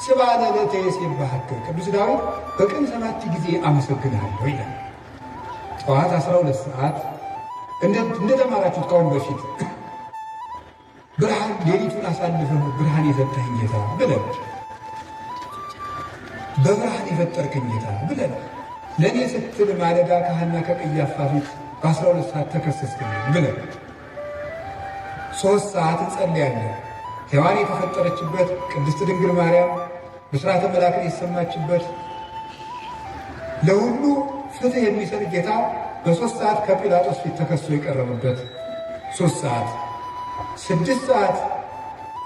ስብሐተ ለተ ይሴብሐከ ቅዱስ ዳዊት በቀን 7 ጊዜ አመሰግንሃለሁ ይላል። ጠዋት 12 ሰዓት እንደተማራችሁት ካሁን በፊት ብርሃን ሌሊቱን አሳልፈህ ብርሃን የሰጠኸኝ ጌታ ብለን፣ በብርሃን የፈጠርከኝ ጌታ ብለን፣ ለእኔ ስትል ማለዳ ከሐና ከቀያፋ ፊት በ12 ሰዓት ተከሰስክልኝ ብለን 3 ሰዓት እንጸልያለን። ሔዋን የተፈጠረችበት ቅድስት ድንግል ማርያም ብስራተ መላእክት የተሰማችበት ለሁሉ ፍትሕ የሚሰጥ ጌታ በ3 ሰዓት ከጲላጦስ ፊት ተከሶ የቀረበበት 3 ሰዓት 6 ሰዓት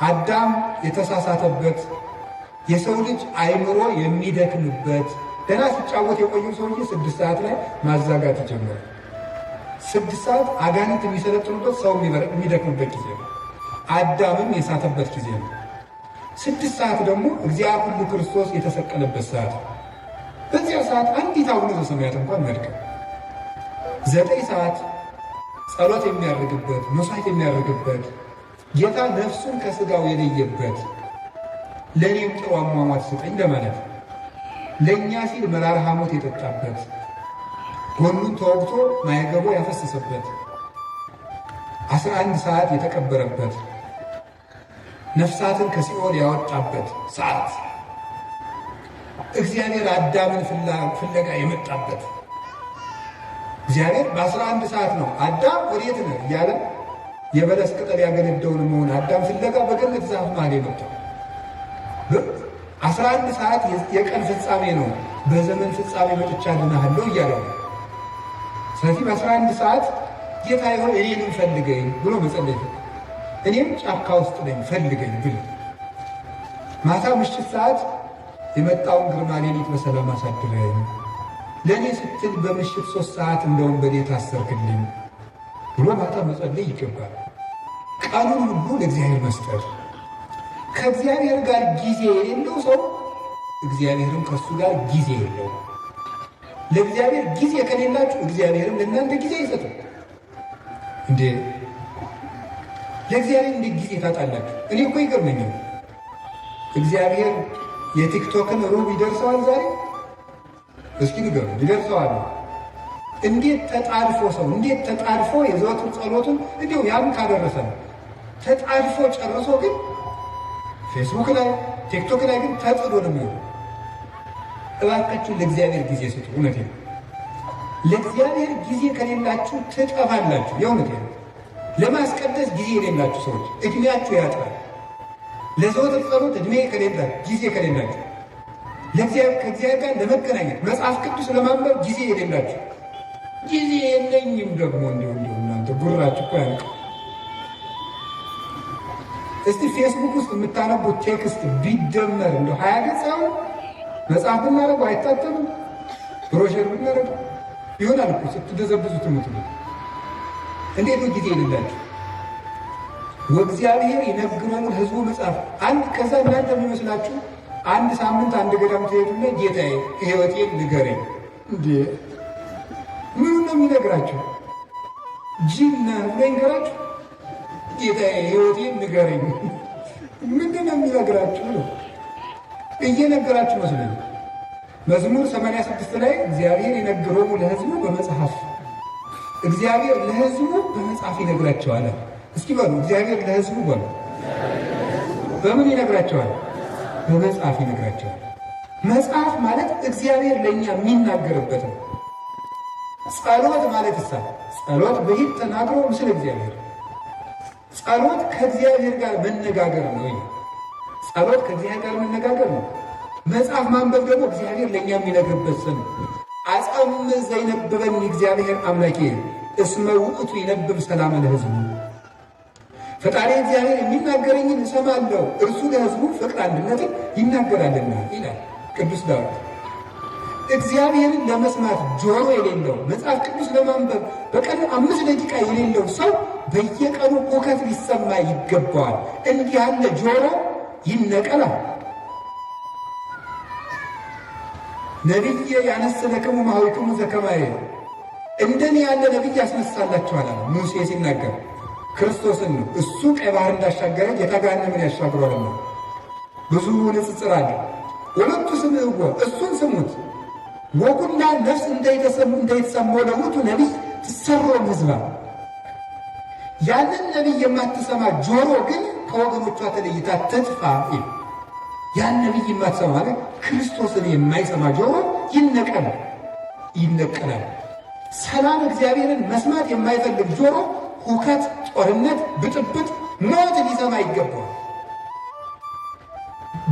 አዳም የተሳሳተበት የሰው ልጅ አይምሮ የሚደክምበት ገና ሲጫወት የቆየው ሰውዬ 6 ሰዓት ላይ ማዛጋት ይጀምራል። 6 ሰዓት አጋንንት የሚሰለጥኑበት ሰው የሚደክምበት ጊዜ ነው። አዳምም የሳተበት ጊዜ ነው። 6 ሰዓት ደግሞ እግዚአብሔር ሁሉ ክርስቶስ የተሰቀለበት ሰዓት። በዚያ ሰዓት አንዲት አቡነ ዘበሰማያት እንኳን መድከም። 9 ሰዓት ጸሎት የሚያደርግበት መስዋዕት የሚያደርግበት ጌታ ነፍሱን ከስጋው የለየበት ለእኔም ጥሩ አሟሟት ስጠኝ ለማለት ለእኛ ሲል መራራ ሐሞት የጠጣበት ጎኑን ተወግቶ ማይገቦ ያፈሰሰበት 11 ሰዓት የተቀበረበት ነፍሳትን ከሲኦል ያወጣበት ሰዓት እግዚአብሔር አዳምን ፍለጋ የመጣበት እግዚአብሔር በ11 ሰዓት ነው አዳም ወዴት ነህ እያለ የበለስ ቅጠል ያገነደውን መሆን አዳም ፍለጋ በገነት ዛፍ መሃል የመጣው 11 ሰዓት የቀን ፍጻሜ ነው። በዘመን ፍጻሜ መጥቻለሁ እያለው ነው። ስለዚህ በ11 ሰዓት ጌታ ይሆን እኔንም ፈልገኝ ብሎ መጸለይ፣ እኔም ጫካ ውስጥ ነኝ ፈልገኝ ብሎ ማታ ምሽት ሰዓት የመጣውን ግርማ ሌሊት በሰላም አሳድረኝ፣ ለእኔ ስትል በምሽት 3 ሰዓት እንደ ወንበዴ ታሰርክልኝ ብሎ ማታ መጸለይ ይገባል። ቀኑን ሁሉ ለእግዚአብሔር መስጠት። ከእግዚአብሔር ጋር ጊዜ የሌለው ሰው እግዚአብሔርም ከእሱ ጋር ጊዜ የለው። ለእግዚአብሔር ጊዜ ከሌላችሁ እግዚአብሔርም ለእናንተ ጊዜ አይሰጥም። እንዴ ለእግዚአብሔር እንዴት ጊዜ ታጣላችሁ? እኔ እኮ ይገርመኛል። እግዚአብሔር የቲክቶክን ሩብ ይደርሰዋል ዛሬ። እስኪ ንገሩ፣ ይደርሰዋል? እንዴት ተጣልፎ ሰው እንዴት ተጣልፎ የዘወትር ጸሎቱን እንዲሁ ያም ካደረሰ ነው ተጣልፎ ጨርሶ ግን ፌስቡክ ላይ ቲክቶክ ላይ ግን ተጥሎ ነው የሚሆነው። እባካችሁ ለእግዚአብሔር ጊዜ ስጡ። እውነቴን ነው። ለእግዚአብሔር ጊዜ ከሌላችሁ ትጠፋላችሁ። የእውነቴን ነው። ለማስቀደስ ጊዜ የሌላችሁ ሰዎች እድሜያችሁ ያጥራል። ለዘወትር ጸሎት እድሜ ከሌላችሁ ጊዜ ከሌላችሁ ከእግዚአብሔር ጋር ለመገናኘት መጽሐፍ ቅዱስ ለማንበብ ጊዜ የሌላችሁ ጊዜ የለኝም ደግሞ እንዲሁ እናንተ ጉራችሁ እኮ ያልቅ። እስቲ ፌስቡክ ውስጥ የምታነቡት ቴክስት ቢደመር እንደ 20 ገጽ አሁን መጽሐፍ ብናደርገው አይታተምም። ብሮሸር ብናደርገው ይሆናል እኮ ስትደዘብዙት ምትሉ። እንዴት ነው ጊዜ የሌላችሁ? ወእግዚአብሔር ይነግረን ህዝቡ መጽሐፍ አንድ ከዛ እናንተ የሚመስላችሁ አንድ ሳምንት አንድ ገዳም ትሄዱና ጌታዬ ሕይወቴን ንገረኝ እንዴ ምን ነው የሚነግራችሁ? ጅን ነህ ብሎ ይንገራችሁ? ጌታዬ ሕይወቴን ንገረኝ ምንድን ነው የሚነግራችሁ? ነው እየነገራችሁ መስለኝ። መዝሙር 86 ላይ እግዚአብሔር ይነግሮሙ ለሕዝቡ በመጽሐፍ እግዚአብሔር ለሕዝቡ በመጽሐፍ ይነግራቸዋል። እስኪ በሉ እግዚአብሔር ለሕዝቡ በሉ በምን ይነግራቸዋል? በመጽሐፍ ይነግራቸዋል። መጽሐፍ ማለት እግዚአብሔር ለእኛ የሚናገርበት ነው። ጸሎት ማለት ጸሎት በሂት ተናግሮ ምስለ እግዚአብሔር ጸሎት ከእግዚአብሔር ጋር መነጋገር ነው። ጸሎት ከእግዚአብሔር ጋር መነጋገር ነው። መጽሐፍ ማንበብ ደግሞ እግዚአብሔር ለእኛ የሚነግርበት ስም አጸም ዘይነብበኒ እግዚአብሔር አምላኬ እስመ ውእቱ ይነብብ ሰላም ለሕዝቡ። ፈጣሪ እግዚአብሔር የሚናገረኝን እሰማለሁ እርሱ ለሕዝቡ ፍቅር አንድነትን ይናገራልና ይላል ቅዱስ ዳዊት። እግዚአብሔርን ለመስማት ጆሮ የሌለው መጽሐፍ ቅዱስ ለማንበብ በቀን 5 ደቂቃ የሌለው ሰው በየቀኑ ሁከት ሊሰማ ይገባዋል። እንዲህ ያለ ጆሮ ይነቀላል። ነቢየ ያነስለክሙ ማኅበክሙ ዘከማየ እንደኔ ያለ ነቢይ ያስነሳላችኋል አለ ሙሴ ሲናገር ክርስቶስን ነው። እሱ ቀይ ባህር እንዳሻገረ ጌታ ገሃነምን ያሻግሯልና ብዙ ንጽጽር አለ። ወለቱ ስምዕዎ እሱን ስሙት ወኩላ ነፍስ እንዳይተሰማው ለውቱ ነቢይ ትሰሮም ሕዝባ። ያንን ነቢይ የማትሰማ ጆሮ ግን ከወገኖቿ ተለይታ ትጥፋ። ያን ነቢይ የማትሰማ ማለት ክርስቶስን የማይሰማ ጆሮ ይነቀላል። ሰላም እግዚአብሔርን መስማት የማይፈልግ ጆሮ ሁከት፣ ጦርነት፣ ብጥብጥ፣ ሞት ሊሰማ ይገባዋል።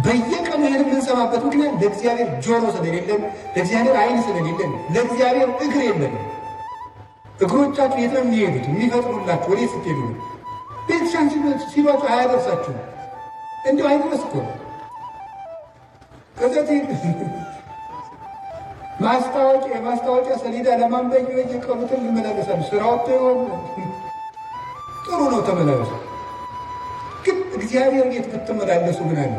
በየቀኑ ይህን የምንሰማበት ምክንያት ለእግዚአብሔር ጆሮ ስለሌለን፣ ለእግዚአብሔር ዓይን ስለሌለን፣ ለእግዚአብሔር እግር የለን። እግሮቻችሁ የት ነው የሚሄዱት? የሚፈጥኑላችሁ ወዴት ስትሄዱ ነው? ቤተክርስቲያን ሲሏችሁ አያደርሳችሁ። እንዲሁ አይደረስ እኮ ከዘት የማስታወቂያ ሰሌዳ ለማንበኝ የቀሩትን ይመላለሳሉ። ስራው ይሆን ጥሩ ነው፣ ተመላለሱ። ግን እግዚአብሔር ቤት ብትመላለሱ ምን አለ?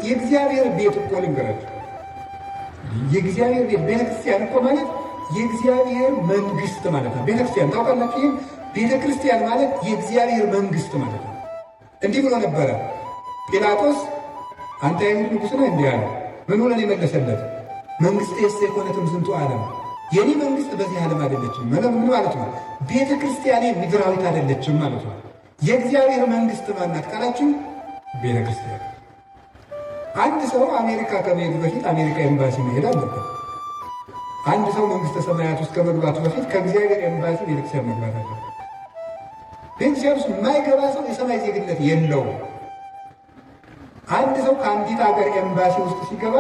የእግዚአብሔር ቤት እኮ ልንገራችሁ፣ የእግዚአብሔር ቤት ቤተክርስቲያን እኮ ማለት የእግዚአብሔር መንግስት ማለት ነው። ቤተክርስቲያን ታውቃላችሁ? ይህም ቤተክርስቲያን ማለት የእግዚአብሔር መንግስት ማለት ነው። እንዲህ ብሎ ነበረ ጲላጦስ፣ አንተ የአይሁድ ንጉሥ ነህ እንዲህ አለ። ምን ብሎ ነው የመለሰለት? መንግሥቴሰ የኮነትም ዝንቱ ዓለም፣ የኔ መንግስት በዚህ ዓለም አይደለችም። ምን ማለት ነው? ቤተ ክርስቲያኔ ምድራዊት አይደለችም ማለት ነው። የእግዚአብሔር መንግስት ማናት ካላችሁ ቤተ ክርስቲያን። አንድ ሰው አሜሪካ ከመሄዱ በፊት አሜሪካ ኤምባሲ መሄድ አለበት። አንድ ሰው መንግስተ ሰማያት ውስጥ ከመግባቱ በፊት ከእግዚአብሔር ኤምባሲ ቤተክርስቲያን መግባት አለበት። ቤተክርስቲያን ውስጥ የማይገባ ሰው የሰማይ ዜግነት የለውም። አንድ ሰው ከአንዲት ሀገር ኤምባሲ ውስጥ ሲገባ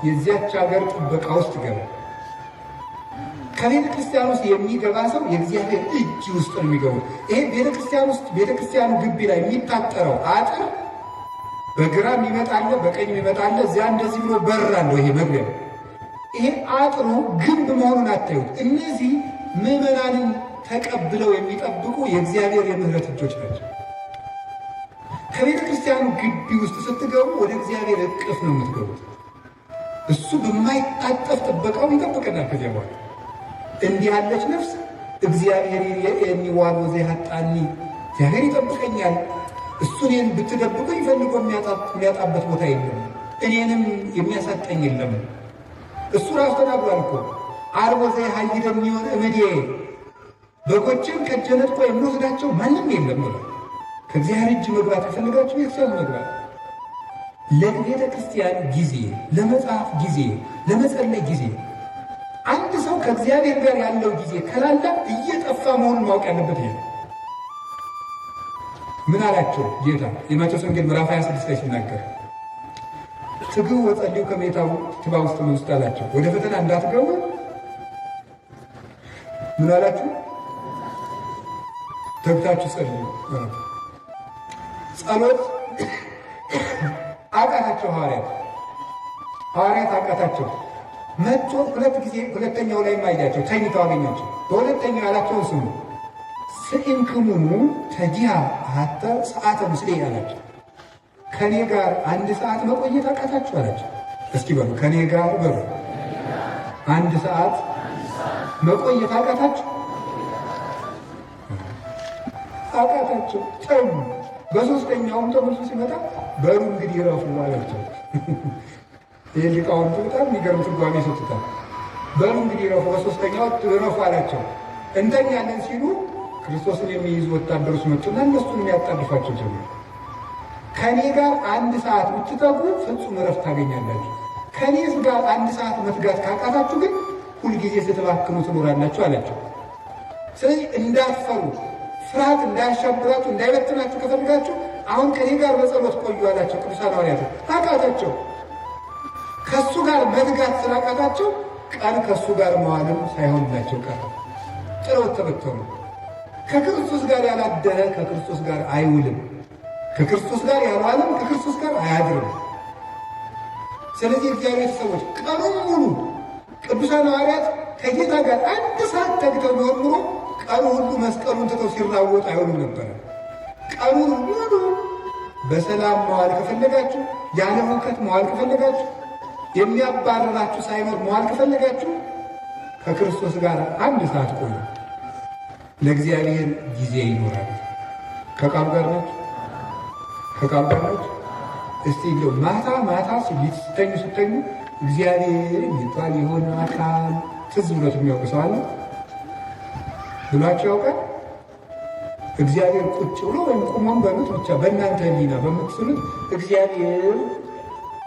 የዚያች ሀገር ጥበቃ ውስጥ ይገባል። ከቤተ ክርስቲያን ውስጥ የሚገባ ሰው የእግዚአብሔር እጅ ውስጥ ነው የሚገቡት። ይሄ ቤተክርስቲያኑ ግቢ ላይ የሚታጠረው አጥር በግራ የሚመጣለ በቀኝ የሚመጣለ እዚያ እንደዚህ ብሎ በር አለው። ይሄ መግቢያ ይሄ አጥሩ ግንብ መሆኑን አታዩት። እነዚህ ምዕመናንን ተቀብለው የሚጠብቁ የእግዚአብሔር የምህረት እጆች ናቸው። ከቤተ ክርስቲያኑ ግቢ ውስጥ ስትገቡ ወደ እግዚአብሔር እቅፍ ነው የምትገቡት። እሱ በማይታጠፍ ጥበቃው ይጠብቀናል። ከዚያ በኋላ እንዲህ ያለች ነፍስ እግዚአብሔር የሚዋል ወዘ ያጣኒ እግዚአብሔር ይጠብቀኛል። እሱን ብትደብቁ ይፈልጎ የሚያጣበት ቦታ የለም፣ እኔንም የሚያሳጠኝ የለም። እሱ ራሱ ተናግሯል እኮ አልቦ ዘያሃይደን የሚሆን እምዴ በጎችን ከጀነት እኮ የምንወስዳቸው ማንም የለም ብሏል። ከእግዚአብሔር እጅ መግባት የፈለጋችሁ ቤተክርስቲያን መግባት፣ ለቤተ ክርስቲያን ጊዜ፣ ለመጽሐፍ ጊዜ፣ ለመጸለይ ጊዜ። አንድ ሰው ከእግዚአብሔር ጋር ያለው ጊዜ ከላላ እየጠፋ መሆኑን ማወቅ ያለበት ይሄ። ምን አላቸው ጌታ? የማቴዎስ ወንጌል ምዕራፍ 26 ላይ ሲናገር ትግቡ ወጸልዩ ከሜታው ትባ ውስጥ ነው ውስጥ አላቸው። ወደ ፈተና እንዳትገቡ ምን አላችሁ? ተግታችሁ ጸልዩ። ጸሎት አቃታቸው ሐዋርያት አቃታቸው። መጥቶ ሁለት ጊዜ ሁለተኛው ላይ ማያቸው ተኝተው አገኛቸው። በሁለተኛው ያላቸውን ስሙ ስኢንክሙኑ ተጂሃ ሀተ ሰዓተ ምስሌ አላቸው። ከኔ ጋር አንድ ሰዓት መቆየት አቃታችሁ አላቸው። እስኪ በሉ ከኔ ጋር በሉ አንድ ሰዓት መቆየት አቃታችሁ? አቃታቸው። ተው። በሶስተኛውም ተመልሶ ሲመጣ በሉ እንግዲህ ረፉ አላቸው። ይህ ሊቃውንቱ በጣም የሚገርም ትርጓሜ ይሰጡታል። በሉ እንግዲህ ረፉ፣ በሶስተኛው ረፉ አላቸው። እንተኛለን ሲሉ ክርስቶስን የሚይዙ ወታደሮች መጡና እነሱን የሚያጣድፏቸው ጀመሩ። ከኔ ጋር አንድ ሰዓት ብትተጉ ፍጹም እረፍት ታገኛላችሁ። ከኔ ጋር አንድ ሰዓት መትጋት ካቃታችሁ ግን ሁልጊዜ ስትባክኑ ትኖራላችሁ አላቸው። ስለዚህ እንዳትፈሩ፣ ፍርሃት እንዳያሻብራችሁ፣ እንዳይበትናችሁ ከፈልጋችሁ አሁን ከኔ ጋር በጸሎት ቆዩ አላቸው። ቅዱሳን ሐዋርያት አቃታቸው። ከእሱ ጋር መትጋት ስላቃታቸው ቀን ከእሱ ጋር መዋልም ሳይሆንላቸው ቀረ። ጥለውት ተበተኑ። ከክርስቶስ ጋር ያላደረ ከክርስቶስ ጋር አይውልም። ከክርስቶስ ጋር ያልዋለም ከክርስቶስ ጋር አያድርም። ስለዚህ እግዚአብሔር ሰዎች ቀኑን ሙሉ ቅዱሳን ሐዋርያት ከጌታ ጋር አንድ ሰዓት ተግተው ቢሆን ኑሮ ቀኑ ሁሉ መስቀሉን ትተው ሲራወጥ አይሆኑም ነበረ። ቀኑን ሙሉ በሰላም መዋል ከፈለጋችሁ፣ ያለ ሁከት መዋል ከፈለጋችሁ፣ የሚያባረራችሁ ሳይኖር መዋል ከፈለጋችሁ ከክርስቶስ ጋር አንድ ሰዓት ቆዩ። ለእግዚአብሔር ጊዜ ይኖራል። ከቃሉ ጋር ናችሁ? ከቃሉ ጋር ናችሁ? እስቲ እንደው ማታ ስተኙ እግዚአብሔር የሚባል የሆነ አካል ትዝ ብሎት የሚያውቅ ሰው አለ ብሏችሁ ያውቃል? እግዚአብሔር ቁጭ ብሎ ወይም ቁሞን በሉት ብቻ በእናንተ ሕሊና በምትስሉት እግዚአብሔር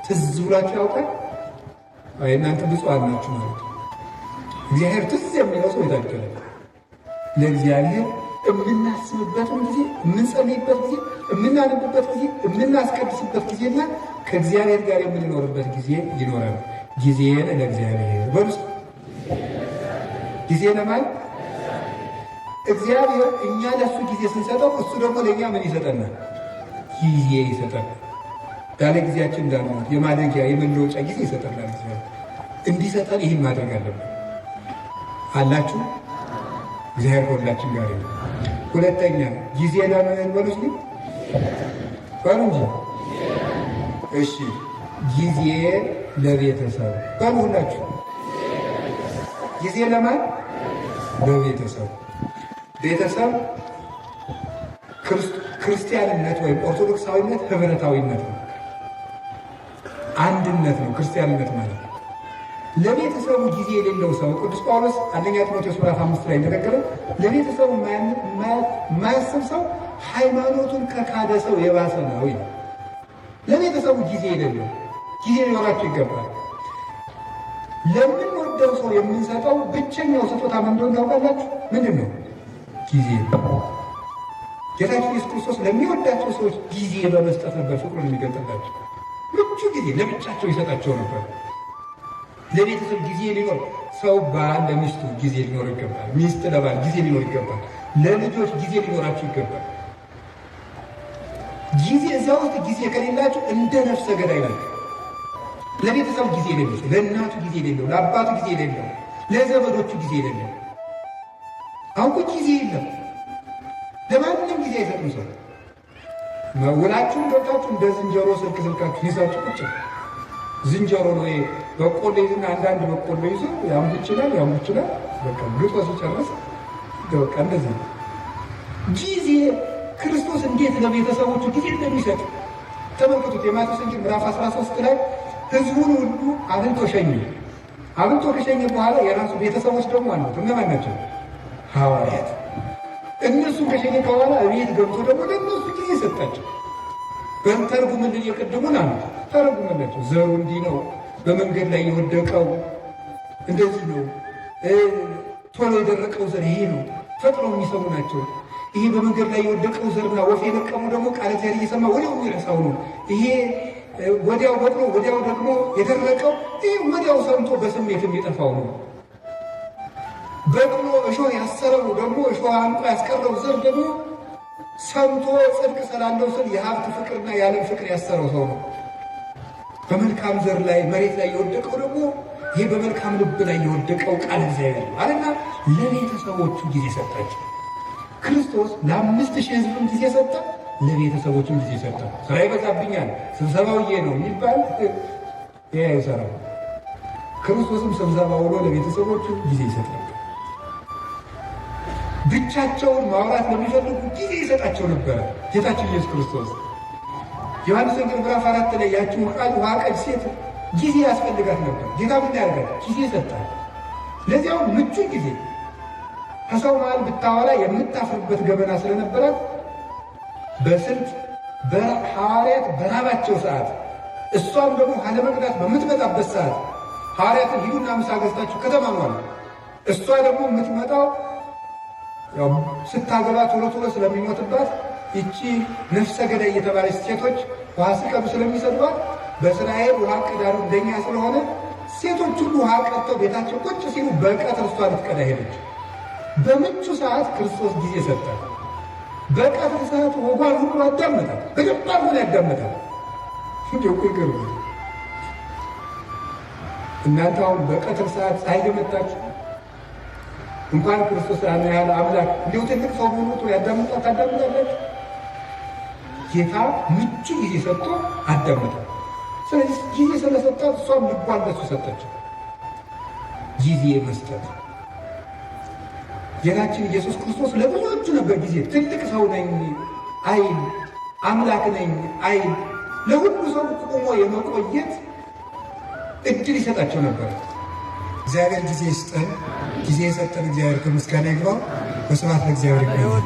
ትዝ ብሏችሁ ያውቃል? እናንተ ብፁዓን ናችሁ ማለት ነው። እግዚአብሔር ትዝ የሚለው ሰው የታደለ። ለእግዚአብሔር የምናስብበትን ጊዜ፣ የምንጸልይበት ጊዜ፣ የምናነብበት ጊዜ፣ የምናስቀድስበት ጊዜና ከእግዚአብሔር ጋር የምንኖርበት ጊዜ ይኖራል። ጊዜን ለእግዚአብሔር በሉ። ጊዜ ለማን? እግዚአብሔር እኛ ለእሱ ጊዜ ስንሰጠው እሱ ደግሞ ለእኛ ምን ይሰጠናል? ጊዜ ይሰጠናል። ያለ ጊዜያችን እንዳልሆነ የማደጊያ የመለወጫ ጊዜ ይሰጠናል። እንዲሰጠን ይህን ማድረግ አለብን። አላችሁ? እግዚአብሔር ከሁላችን ጋር ነው። ሁለተኛ ጊዜ ለምን በሉስ ግን በሉ እንጂ። እሺ ጊዜ ለቤተሰብ በሉ ሁላችሁ። ጊዜ ለማን? ለቤተሰብ። ቤተሰብ ክርስቲያንነት ወይም ኦርቶዶክሳዊነት ህብረታዊነት ነው፣ አንድነት ነው ክርስቲያንነት ማለት ነው። ለቤተሰቡ ጊዜ የሌለው ሰው ቅዱስ ጳውሎስ አንደኛ ጢሞቴዎስ ምዕራፍ 5 ላይ እንደነገረው ለቤተሰቡ የማያስብ ሰው ሃይማኖቱን ከካደ ሰው የባሰ ነው ይላል። ለቤተሰቡ ጊዜ የሌለው ጊዜ ሊኖራቸው ይገባል። ለምንወደው ሰው የምንሰጠው ብቸኛው ስጦታ ምን እንደሆነ ታውቃላችሁ? ምንድን ነው? ጊዜ ነው። ጌታችን ኢየሱስ ክርስቶስ ለሚወዳቸው ሰዎች ጊዜ በመስጠት ነበር ፍቅሩን የሚገልጥላቸው። ምቹ ጊዜ ለብቻቸው ይሰጣቸው ነበር። ለቤተሰብ ጊዜ ሊኖር ሰው ባል ለሚስቱ ጊዜ ሊኖር ይገባል። ሚስት ለባል ጊዜ ሊኖር ይገባል። ለልጆች ጊዜ ሊኖራቸው ይገባል። ጊዜ እዛ ውስጥ ጊዜ ከሌላቸው እንደ ነፍሰ ገዳይ ናቸው። ለቤተሰብ ጊዜ የሌለው፣ ለእናቱ ጊዜ የሌለው፣ ለአባቱ ጊዜ የሌለው፣ ለዘመዶቹ ጊዜ የሌለው። አሁን ጊዜ የለም፣ ለማንም ጊዜ አይሰጥም ሰው። ውላችሁን ገብታችሁ እንደ ዝንጀሮ ስልካችሁን ይዛችሁ ቁጭ ዝንጀሮ ነው። በቆሎ ይዝና አንዳንድ በቆሎ ይዞ ያምቡ ይችላል። በቃ ግጦ ሲጨርስ በቃ እንደዚህ ጊዜ ክርስቶስ እንዴት ለቤተሰቦቹ ጊዜ እንደሚሰጥ ተመልከቱት። የማቴዎስ ወንጌል ምዕራፍ 13 ላይ ሕዝቡን ሁሉ አብልቶ ሸኘ። አብልቶ ከሸኘ በኋላ የራሱ ቤተሰቦች ደግሞ አሉት። እነማን ናቸው? ሐዋርያት። እነሱን ከሸኘ በኋላ እቤት ገብቶ ደግሞ ለእነሱ ጊዜ ሰጣቸው። በተርጉምልን የቅድሙን አሉ ተረጉመላቸው። ዘሩ እንዲህ ነው፣ በመንገድ ላይ የወደቀው እንደዚህ ነው፣ ቶሎ የደረቀው ዘር ይሄ ነው፣ ፈጥነው የሚሰሙ ናቸው። ይሄ በመንገድ ላይ የወደቀው ዘርና ወፍ የለቀሙ ደግሞ ቃለ እግዚአብሔር እየሰማ ወዲያው የሚረሳው ነው። ይሄ ወዲያው በቅሎ ወዲያው ደግሞ የደረቀው ይህ ወዲያው ሰምቶ በስሜት የሚጠፋው ነው። በቅሎ እሾህ ያሰረው ደግሞ እሾህ አንቆ ያስቀረው ዘር ደግሞ ሰምቶ ጽድቅ ስላለው ስል የሀብት ፍቅርና የዓለም ፍቅር ያሰረው ሰው ነው። በመልካም ዘር ላይ መሬት ላይ የወደቀው ደግሞ ይሄ በመልካም ልብ ላይ የወደቀው ቃል እግዚአብሔር ነው አለና ለቤተሰቦቹ ጊዜ ሰጣቸው። ክርስቶስ ለ5000 ሕዝብም ጊዜ ሰጠ፣ ለቤተሰቦቹም ጊዜ ሰጠ። ስራ ይበዛብኛል ስብሰባውዬ ነው የሚባል ይሄ አይሰራም። ክርስቶስም ስብሰባ ውሎ ለቤተሰቦቹ ጊዜ ይሰጥ ነበር። ብቻቸውን ማውራት ለሚፈልጉ ጊዜ ይሰጣቸው ነበረ ጌታችን ኢየሱስ ክርስቶስ። ዮሐንስ ወንጌል ምዕራፍ 4 ላይ ያቺ ውሃ ቀጅ ሴት ጊዜ ያስፈልጋት ነበር። ጌታ ምን ያደርጋል? ጊዜ ሰጣት። ለዚያው ምቹ ጊዜ ከሰው መሃል ብታወራ የምታፍርበት ገበና ስለነበራት በስንት ሐዋርያት በራባቸው ሰዓት እሷም ደግሞ አለመቅዳት በምትመጣበት ሰዓት ሐዋርያትን ሂዱና ምሳ ገዝታችሁ ከተማ ነው። እሷ ደግሞ የምትመጣው ያው ስታገባ ቶሎ ቶሎ ስለሚሞትባት ይቺ ነፍሰ ገዳይ የተባለች ሴቶች ውሃ ሲቀዱ ስለሚሰጧት በእስራኤል ውሃ ቀዳሉ እንደኛ ስለሆነ ሴቶች ሁሉ ውሃ ቀድተው ቤታቸው ቁጭ ሲሉ በቀትር እሷ ልትቀዳ ሄደች። በምቹ ሰዓት ክርስቶስ ጊዜ ሰጠ። በቀትር ሰዓት ወጓን ሁሉ አዳመጣል። በደንብ አድርጎ ያዳመጣል። እንዲሁ ይገርም። እናንተ አሁን በቀትር ሰዓት ፀሐይ የመታችሁ እንኳን ክርስቶስ ያን ያህል አምላክ እንዲሁ ትልቅ ሰው ሆኖ ታዳምጣለች። ጌታ ምቹ ጊዜ ሰጥቶ አዳመጣል። ስለዚህ ጊዜ ስለሰጣት እሷም ልቧን ለሱ ሰጠች። ጊዜ መስጠት ጌታችን ኢየሱስ ክርስቶስ ለብዙዎቹ ነበር ጊዜ። ትልቅ ሰው ነኝ አይል፣ አምላክ ነኝ አይል፣ ለሁሉ ሰው ቆሞ የመቆየት እድል ይሰጣቸው ነበር። እግዚአብሔር ጊዜ ይስጠን። ጊዜ የሰጠን እግዚአብሔር ከምስጋና ይግባው። በስብሐት ለእግዚአብሔር ይሁን።